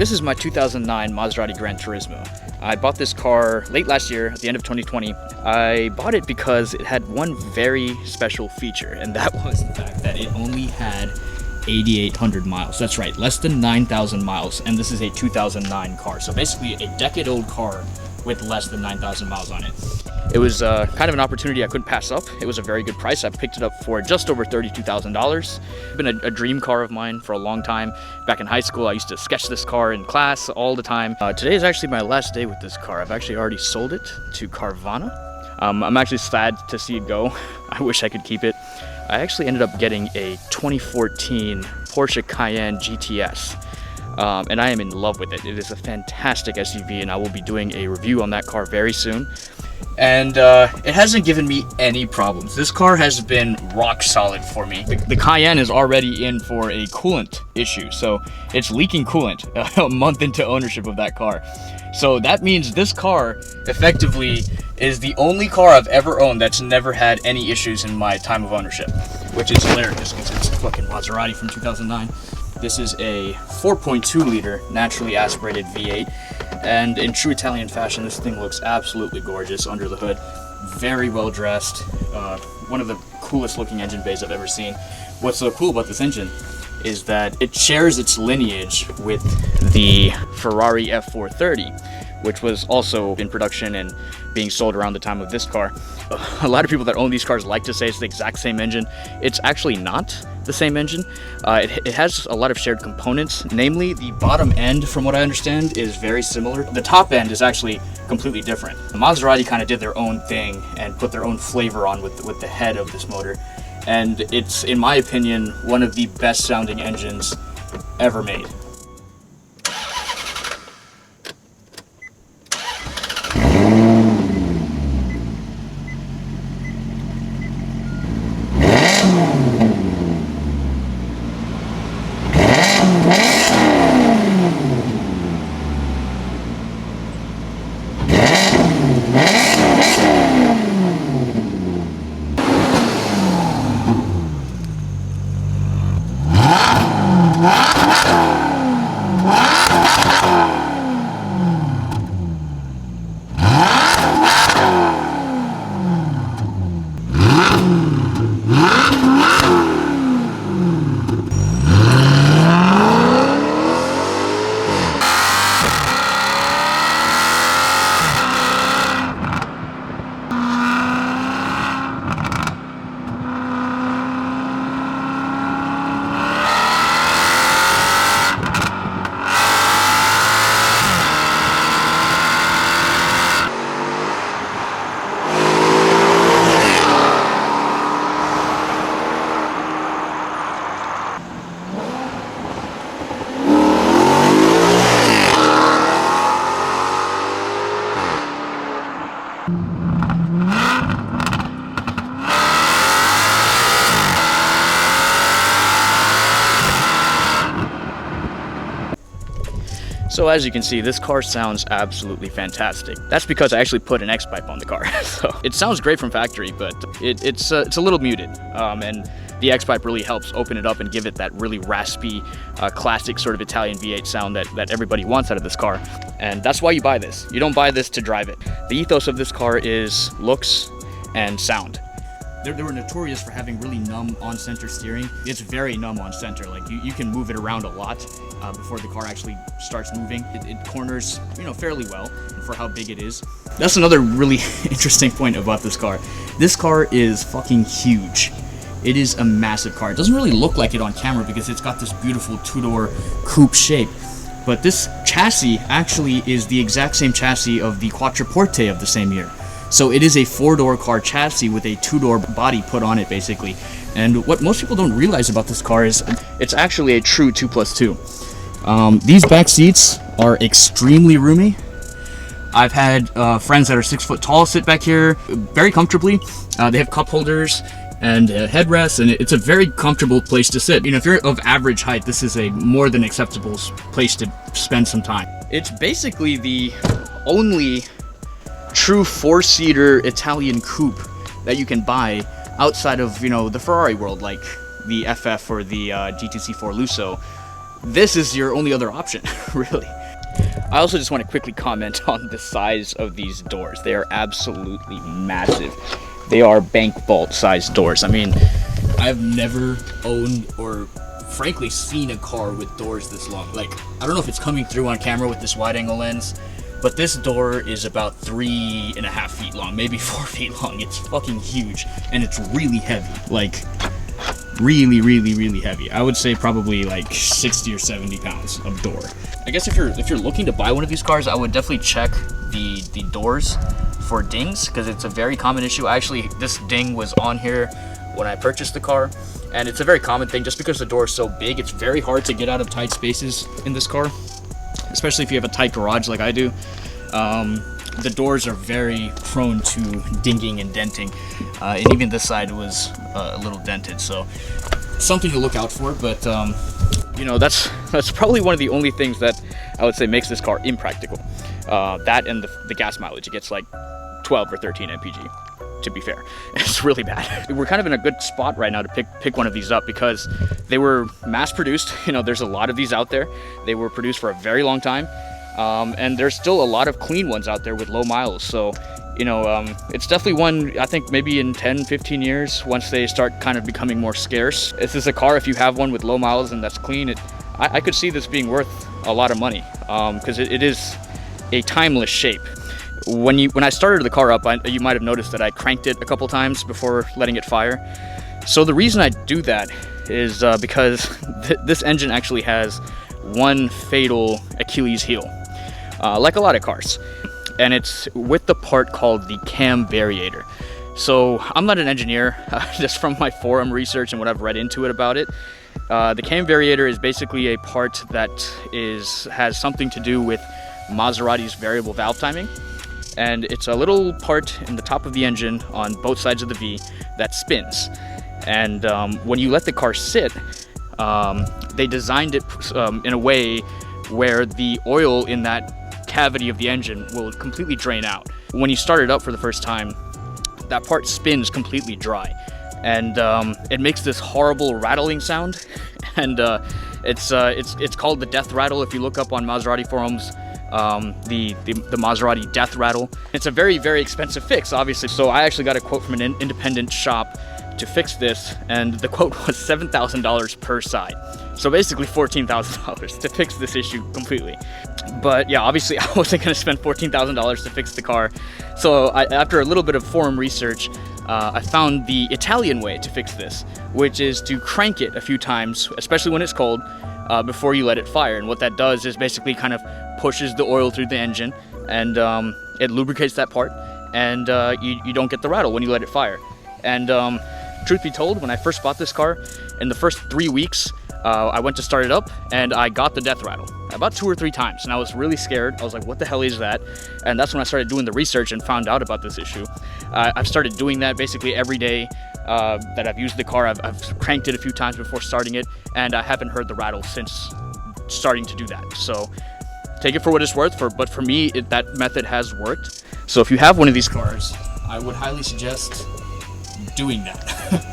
This is my 2009 Maserati GranTurismo. I bought this car late last year, at the end of 2020. I bought it because it had one very special feature, and that was the fact that it only had 8,800 miles. That's right, less than 9,000 miles, and this is a 2009 car. So basically a decade-old car with less than 9,000 miles on it. It was kind of an opportunity I couldn't pass up. It was a very good price. I picked it up for just over $32,000. It's been a dream car of mine for a long time. Back in high school, I used to sketch this car in class all the time. Today is actually my last day with this car. I've actually already sold it to Carvana. I'm actually sad to see it go. I wish I could keep it. I actually ended up getting a 2014 Porsche Cayenne GTS. And I am in love with it. It is a fantastic SUV, and I will be doing a review on that car very soon. And it hasn't given me any problems. This car has been rock solid for me. The Cayenne is already in for a coolant issue, so it's leaking coolant a month into ownership of that car. So that means this car effectively is the only car I've ever owned that's never had any issues in my time of ownership, which is hilarious because it's a fucking Maserati from 2009. This is a 4.2 liter naturally aspirated V8, and in true Italian fashion, this thing looks absolutely gorgeous under the hood. Very well dressed. One of the coolest looking engine bays I've ever seen. What's so cool about this engine is that it shares its lineage with the Ferrari F430, which was also in production and being sold around the time of this car. A lot of people that own these cars like to say it's the exact same engine. It's actually not the same engine. It has a lot of shared components, namely the bottom end, from what I understand, is very similar. The top end is actually completely different. The Maserati kind of did their own thing and put their own flavor on with the head of this motor. And it's, in my opinion, one of the best sounding engines ever made. So as you can see, this car sounds absolutely fantastic. That's because I actually put an X-pipe on the car. So it sounds great from factory, but it's a little muted. And the X-pipe really helps open it up and give it that really raspy, classic sort of Italian V8 sound that everybody wants out of this car. And that's why you buy this. You don't buy this to drive it. The ethos of this car is looks and sound. They were notorious for having really numb on-center steering. It's very numb on-center. Like you can move it around a lot before the car actually starts moving. It corners, fairly well for how big it is. That's another really interesting point about this car. This car is fucking huge. It is a massive car. It doesn't really look like it on camera because it's got this beautiful two-door coupe shape. But this chassis actually is the exact same chassis of the Quattroporte of the same year. So it is a four-door car chassis with a two-door body put on it, basically. And what most people don't realize about this car is it's actually a true 2+2. These back seats are extremely roomy. I've had friends that are 6 foot tall sit back here very comfortably. They have cup holders and headrests, and it's a very comfortable place to sit. If you're of average height, this is a more than acceptable place to spend some time. It's basically the only true four-seater Italian coupe that you can buy outside of the Ferrari world, like the FF or the GT4 Lusso. this is your only other option, really. I also just want to quickly comment on the size of these doors. They are absolutely massive. They are bank vault sized doors. I mean, I've never owned or frankly seen a car with doors this long. Like, I don't know if it's coming through on camera with this wide angle lens, but this door is about 3.5 feet long, maybe 4 feet long. It's fucking huge, and it's really heavy. Like, really heavy. I would say probably like 60 or 70 pounds of door. I guess if you're looking to buy one of these cars, I would definitely check the doors for dings, because it's a very common issue. Actually, this ding was on here when I purchased the car, and it's a very common thing. Just because the door is so big, it's very hard to get out of tight spaces in this car, especially if you have a tight garage like I do. The doors are very prone to dinging and denting, and even this side was a little dented, so something to look out for. But you know, that's probably one of the only things that I would say makes this car impractical. That and the gas mileage. It gets like 12 or 13 mpg, to be fair. It's really bad. We're kind of in a good spot right now to pick one of these up, because they were mass produced. You know, there's a lot of these out there. They were produced for a very long time. And there's still a lot of clean ones out there with low miles. So, you know, it's definitely one, I think maybe in 10, 15 years, once they start kind of becoming more scarce. This is a car, if you have one with low miles and that's clean, I could see this being worth a lot of money, because it is a timeless shape. When I started the car up, you might have noticed that I cranked it a couple times before letting it fire. So the reason I do that is because this engine actually has one fatal Achilles heel. Like a lot of cars, and it's with the part called the cam variator. So I'm not an engineer, just from my forum research and what I've read into it about it. The cam variator is basically a part that has something to do with Maserati's variable valve timing, and it's a little part in the top of the engine on both sides of the V that spins. And when you let the car sit, they designed it in a way where the oil in that cavity of the engine will completely drain out. When you start it up for the first time, that part spins completely dry, and it makes this horrible rattling sound. And it's called the death rattle. If you look up on Maserati forums, the Maserati death rattle. It's a very expensive fix, obviously. So I actually got a quote from an independent shop to fix this, and the quote was $7,000 per side. So basically $14,000 to fix this issue completely. But yeah, obviously I wasn't going to spend $14,000 to fix the car. So after a little bit of forum research, I found the Italian way to fix this, which is to crank it a few times, especially when it's cold, before you let it fire. And what that does is basically kind of pushes the oil through the engine, and it lubricates that part, and you don't get the rattle when you let it fire. And truth be told, when I first bought this car, in the first 3 weeks, I went to start it up, and I got the death rattle about 2 or 3 times, and I was really scared. I was like, what the hell is that? And that's when I started doing the research and found out about this issue. I've started doing that basically every day that I've used the car. I've cranked it a few times before starting it, and I haven't heard the rattle since starting to do that. So take it for what it's worth, but for me, that method has worked. So if you have one of these cars, I would highly suggest doing that.